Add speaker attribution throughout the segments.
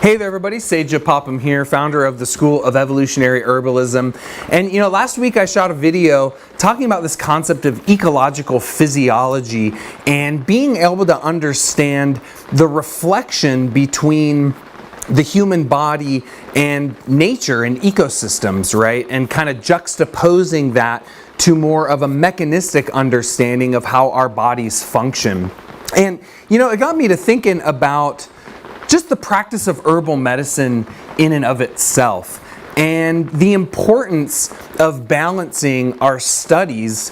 Speaker 1: Hey there everybody, Seja Popham here, founder of the School of Evolutionary Herbalism. And last week I shot a video talking about this concept of ecological physiology and being able to understand the reflection between the human body and nature and ecosystems, right? And kind of juxtaposing that to more of a mechanistic understanding of how our bodies function. And it got me to thinking about just the practice of herbal medicine in and of itself, and the importance of balancing our studies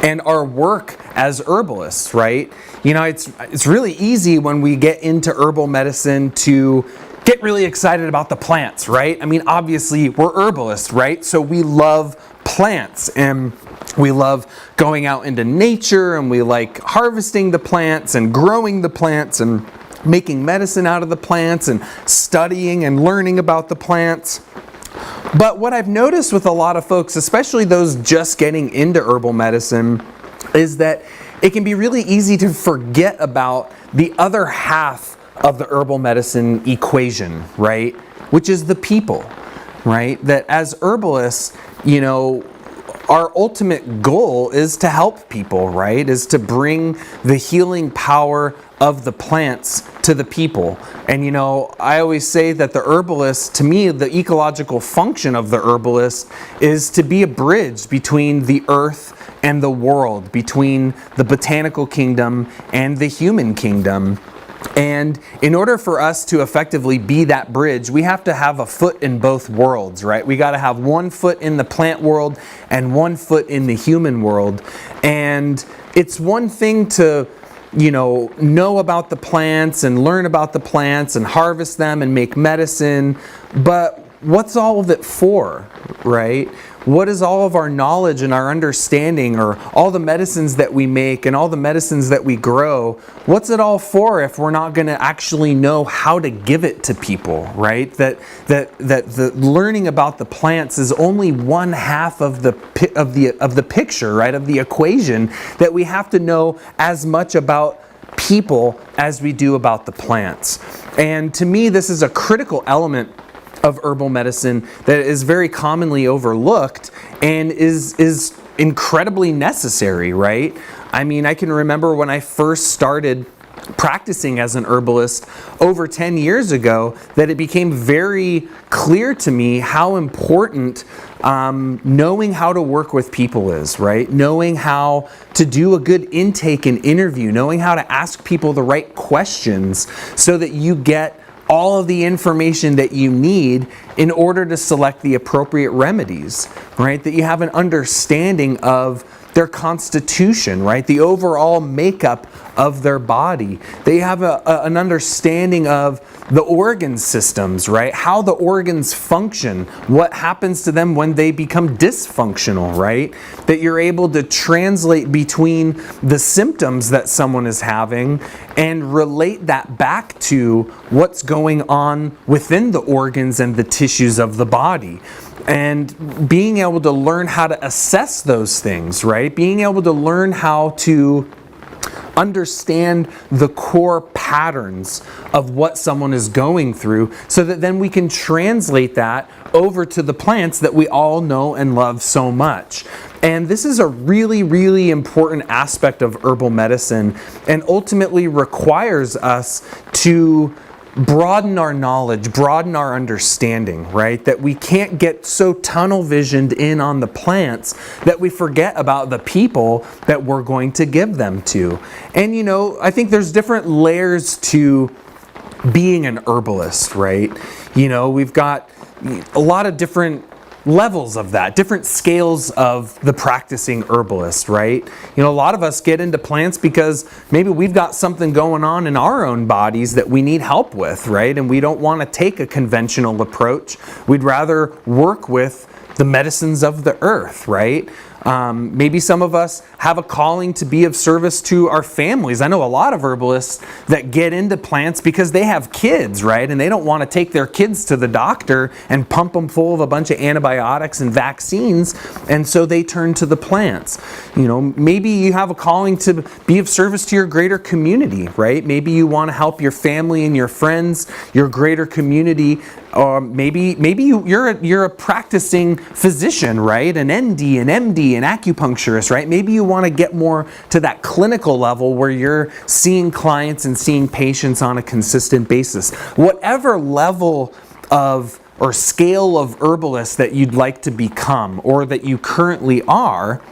Speaker 1: and our work as herbalists, right? It's really easy when we get into herbal medicine to get really excited about the plants, right? I mean, obviously we're herbalists, right? So we love plants and we love going out into nature and we like harvesting the plants and growing the plants and making medicine out of the plants and studying and learning about the plants. But what I've noticed with a lot of folks, especially those just getting into herbal medicine, is that it can be really easy to forget about the other half of the herbal medicine equation, right? Which is the people, right? That as herbalists, our ultimate goal is to help people, right? Is to bring the healing power of the plants to the people. And I always say that the herbalist, to me, the ecological function of the herbalist is to be a bridge between the earth and the world, between the botanical kingdom and the human kingdom. And in order for us to effectively be that bridge, we have to have a foot in both worlds, right? We got to have one foot in the plant world and one foot in the human world. And it's one thing to know about the plants and learn about the plants and harvest them and make medicine, but what's all of it for, right? What is all of our knowledge and our understanding, or all the medicines that we make and all the medicines that we grow, what's it all for if we're not going to actually know how to give it to people, right? That the learning about the plants is only one half of the picture, right? Of the equation, that we have to know as much about people as we do about the plants. And to me, this is a critical element of herbal medicine that is very commonly overlooked and is incredibly necessary, right? I mean, I can remember when I first started practicing as an herbalist over 10 years ago that it became very clear to me how important knowing how to work with people is, right? Knowing how to do a good intake and interview, knowing how to ask people the right questions so that you get all of the information that you need in order to select the appropriate remedies, right? That you have an understanding of their constitution, right? The overall makeup of their body. They have an understanding of the organ systems, right? How the organs function, what happens to them when they become dysfunctional, right? That you're able to translate between the symptoms that someone is having and relate that back to what's going on within the organs and the tissues of the body. And being able to learn how to assess those things, right? Being able to learn how to understand the core patterns of what someone is going through so that then we can translate that over to the plants that we all know and love so much. And this is a really, really important aspect of herbal medicine and ultimately requires us to broaden our knowledge, broaden our understanding, right? That we can't get so tunnel visioned in on the plants that we forget about the people that we're going to give them to. And I think there's different layers to being an herbalist, right? We've got a lot of different levels of that, different scales of the practicing herbalist, right? A lot of us get into plants because maybe we've got something going on in our own bodies that we need help with, right? And we don't want to take a conventional approach. We'd rather work with the medicines of the earth, right? Maybe some of us have a calling to be of service to our families. I know a lot of herbalists that get into plants because they have kids, right? And they don't want to take their kids to the doctor and pump them full of a bunch of antibiotics and vaccines, and so they turn to the plants. Maybe you have a calling to be of service to your greater community, right? Maybe you want to help your family and your friends, your greater community. Or maybe you're a practicing physician, right? An ND, an MD, an acupuncturist, right? Maybe you want to get more to that clinical level where you're seeing clients and seeing patients on a consistent basis. Whatever level of or scale of herbalist that you'd like to become or that you currently are,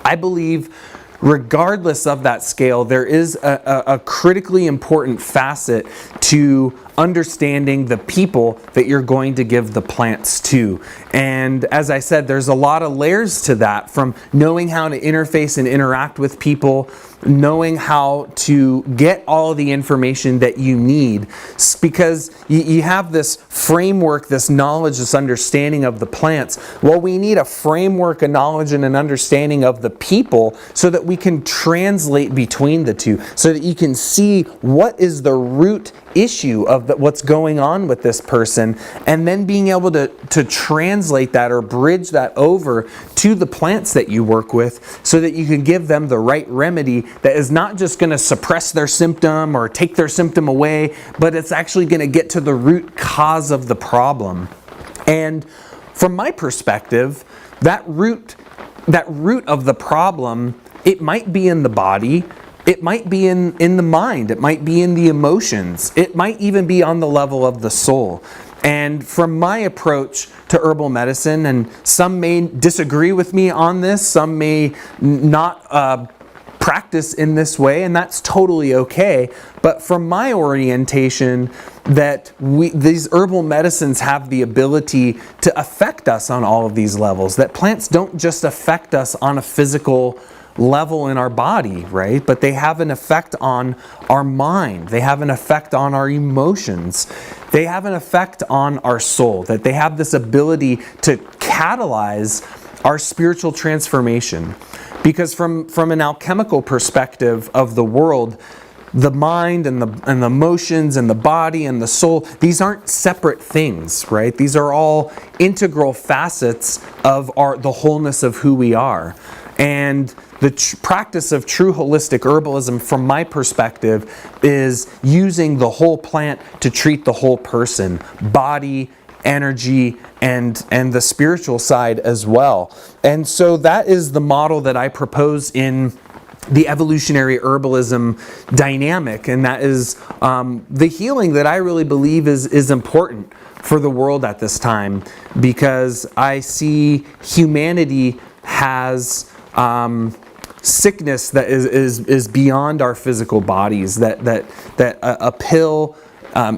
Speaker 1: I believe regardless of that scale, there is a critically important facet to understanding the people that you're going to give the plants to. And as I said, there's a lot of layers to that, from knowing how to interface and interact with people, knowing how to get all the information that you need, because you have this framework, this knowledge, this understanding of the plants. Well, we need a framework, a knowledge, and an understanding of the people so that we can translate between the two, so that you can see what is the root issue of what's going on with this person, and then being able to translate that or bridge that over to the plants that you work with so that you can give them the right remedy that is not just going to suppress their symptom or take their symptom away, but it's actually going to get to the root cause of the problem. And from my perspective, that root of the problem, it might be in the body, it might be in the mind, it might be in the emotions, it might even be on the level of the soul. And from my approach to herbal medicine, and some may disagree with me on this, some may not practice in this way, and that's totally okay. But from my orientation, that these herbal medicines have the ability to affect us on all of these levels, that plants don't just affect us on a physical level in our body, right? But they have an effect on our mind. They have an effect on our emotions. They have an effect on our soul, that they have this ability to catalyze our spiritual transformation. Because from an alchemical perspective of the world, the mind and the emotions and the body and the soul, these aren't separate things, right? These are all integral facets of the wholeness of who we are. And the practice of true holistic herbalism, from my perspective, is using the whole plant to treat the whole person, body, energy, and the spiritual side as well. And so that is the model that I propose in the evolutionary herbalism dynamic, and that is the healing that I really believe is important for the world at this time, because I see humanity has sickness that is beyond our physical bodies, that a pill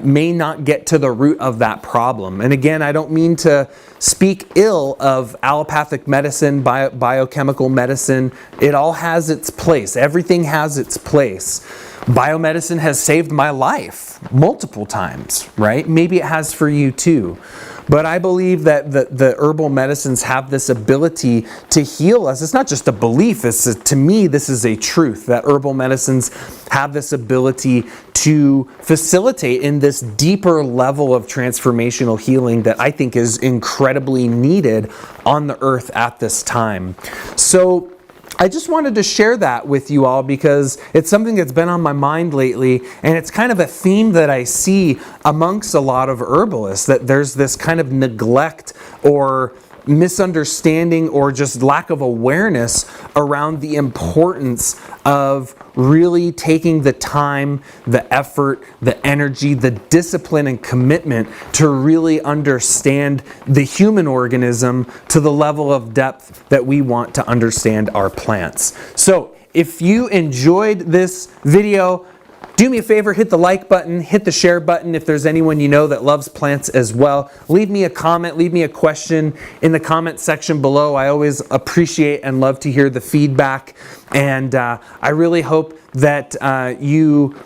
Speaker 1: may not get to the root of that problem. And again, I don't mean to speak ill of allopathic medicine, biochemical medicine. It all has its place. Everything has its place. Biomedicine has saved my life multiple times, right? Maybe it has for you too. But I believe that the herbal medicines have this ability to heal us. It's not just a belief. To me, this is a truth, that herbal medicines have this ability to facilitate in this deeper level of transformational healing that I think is incredibly needed on the earth at this time. So I just wanted to share that with you all because it's something that's been on my mind lately, and it's kind of a theme that I see amongst a lot of herbalists, that there's this kind of neglect or misunderstanding or just lack of awareness around the importance of really taking the time, the effort, the energy, the discipline and commitment to really understand the human organism to the level of depth that we want to understand our plants. So if you enjoyed this video, do me a favor, hit the like button, hit the share button if there's anyone you know that loves plants as well. Leave me a comment, leave me a question in the comment section below. I always appreciate and love to hear the feedback. And I really hope that you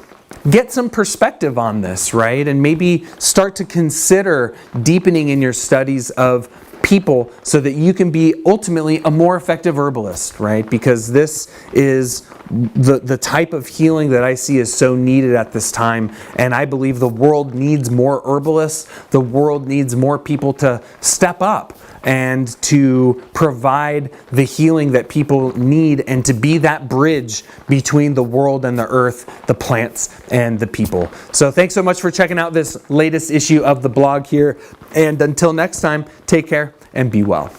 Speaker 1: get some perspective on this, right? And maybe start to consider deepening in your studies of people so that you can be ultimately a more effective herbalist, right? Because this is the type of healing that I see is so needed at this time, and I believe the world needs more herbalists. The world needs more people to step up and to provide the healing that people need, and to be that bridge between the world and the earth, the plants and the people. So thanks so much for checking out this latest issue of the blog here, and until next time, take care and be well.